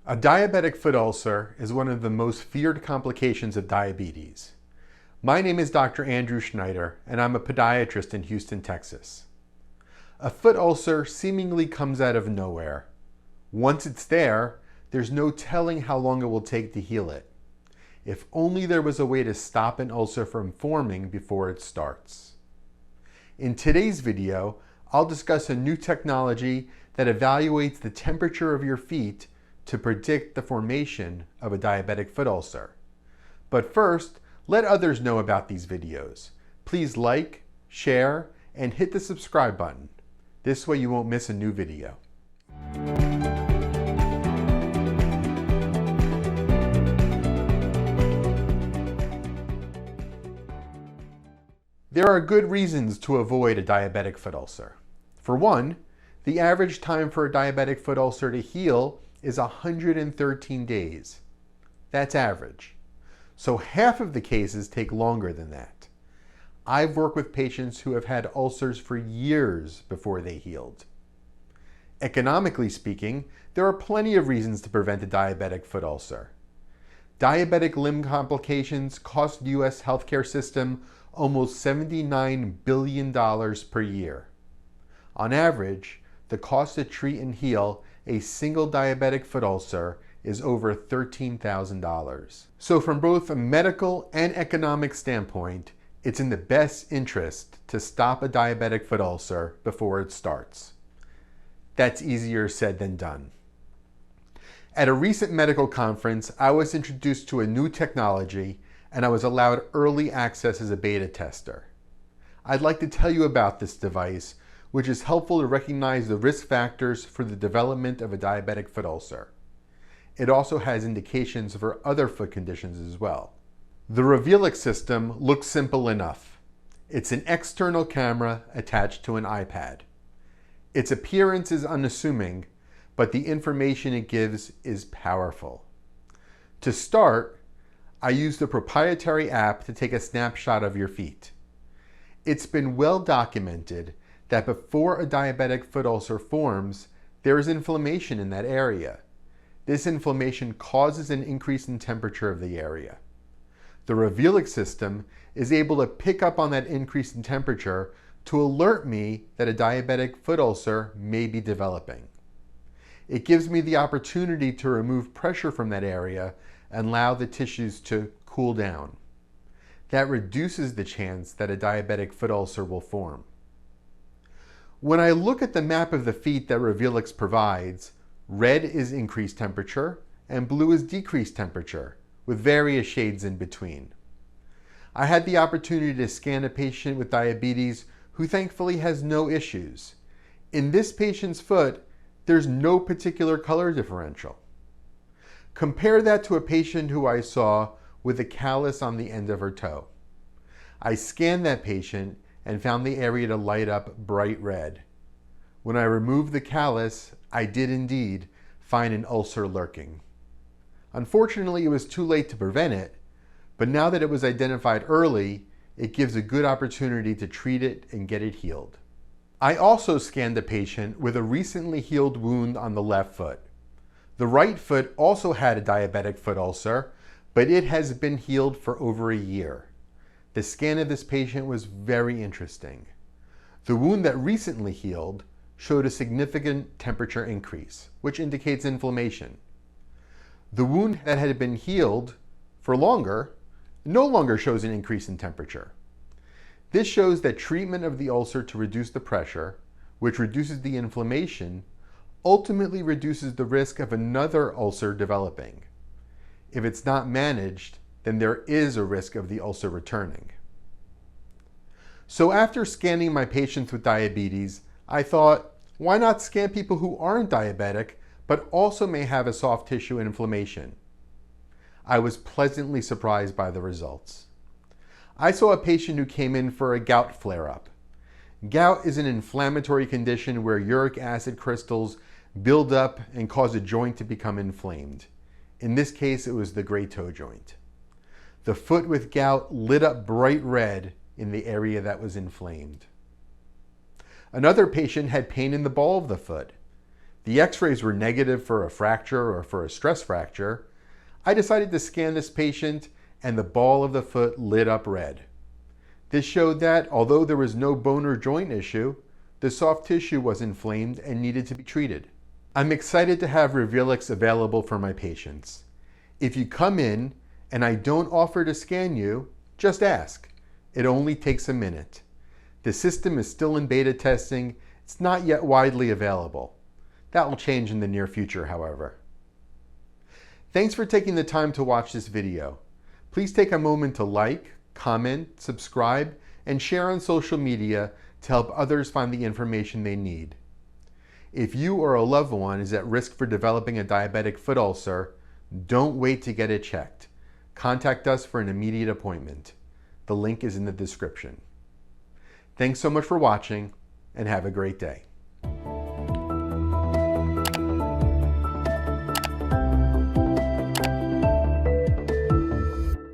A diabetic foot ulcer is one of the most feared complications of diabetes. My name is Dr. Andrew Schneider, and I'm a podiatrist in Houston, Texas. A foot ulcer seemingly comes out of nowhere. Once it's there, there's no telling how long it will take to heal it. If only there was a way to stop an ulcer from forming before it starts. In today's video, I'll discuss a new technology that evaluates the temperature of your feet to predict the formation of a diabetic foot ulcer. But first, let others know about these videos. Please like, share, and hit the subscribe button. This way you won't miss a new video. There are good reasons to avoid a diabetic foot ulcer. For one, the average time for a diabetic foot ulcer to heal is 113 days. That's average. So half of the cases take longer than that. I've worked with patients who have had ulcers for years before they healed. Economically speaking, there are plenty of reasons to prevent a diabetic foot ulcer. Diabetic limb complications cost the U.S. healthcare system almost $79 billion per year. On average, the cost to treat and heal a single diabetic foot ulcer is over $13,000. So from both a medical and economic standpoint, it's in the best interest to stop a diabetic foot ulcer before it starts. That's easier said than done. At a recent medical conference, I was introduced to a new technology and I was allowed early access as a beta tester. I'd like to tell you about this device, which is helpful to recognize the risk factors for the development of a diabetic foot ulcer. It also has indications for other foot conditions as well. The Revealix system looks simple enough. It's an external camera attached to an iPad. Its appearance is unassuming, but the information it gives is powerful. To start, I used a proprietary app to take a snapshot of your feet. It's been well documented that before a diabetic foot ulcer forms, there is inflammation in that area. This inflammation causes an increase in temperature of the area. The Revealix system is able to pick up on that increase in temperature to alert me that a diabetic foot ulcer may be developing. It gives me the opportunity to remove pressure from that area and allow the tissues to cool down. That reduces the chance that a diabetic foot ulcer will form. When I look at the map of the feet that Revealix provides, red is increased temperature and blue is decreased temperature, with various shades in between. I had the opportunity to scan a patient with diabetes who thankfully has no issues. In this patient's foot, there's no particular color differential. Compare that to a patient who I saw with a callus on the end of her toe. I scanned that patient and found the area to light up bright red. When I removed the callus, I did indeed find an ulcer lurking. Unfortunately, it was too late to prevent it, but now that it was identified early, it gives a good opportunity to treat it and get it healed. I also scanned a patient with a recently healed wound on the left foot. The right foot also had a diabetic foot ulcer, but it has been healed for over a year. The scan of this patient was very interesting. The wound that recently healed showed a significant temperature increase, which indicates inflammation. The wound that had been healed for longer no longer shows an increase in temperature. This shows that treatment of the ulcer to reduce the pressure, which reduces the inflammation, ultimately reduces the risk of another ulcer developing. If it's not managed, then there is a risk of the ulcer returning. So after scanning my patients with diabetes, I thought, why not scan people who aren't diabetic, but also may have a soft tissue inflammation? I was pleasantly surprised by the results. I saw a patient who came in for a gout flare-up. Gout is an inflammatory condition where uric acid crystals build up and cause a joint to become inflamed. In this case, it was the great toe joint. The foot with gout lit up bright red in the area that was inflamed. Another patient had pain in the ball of the foot. The x-rays were negative for a fracture or for a stress fracture. I decided to scan this patient and the ball of the foot lit up red. This showed that although there was no bone or joint issue, the soft tissue was inflamed and needed to be treated. I'm excited to have Revealix available for my patients. If you come in and I don't offer to scan you, just ask. It only takes a minute. The system is still in beta testing. It's not yet widely available. That will change in the near future, however. Thanks for taking the time to watch this video. Please take a moment to like, comment, subscribe, and share on social media to help others find the information they need. If you or a loved one is at risk for developing a diabetic foot ulcer, don't wait to get it checked. Contact us for an immediate appointment. The link is in the description. Thanks so much for watching, and have a great day.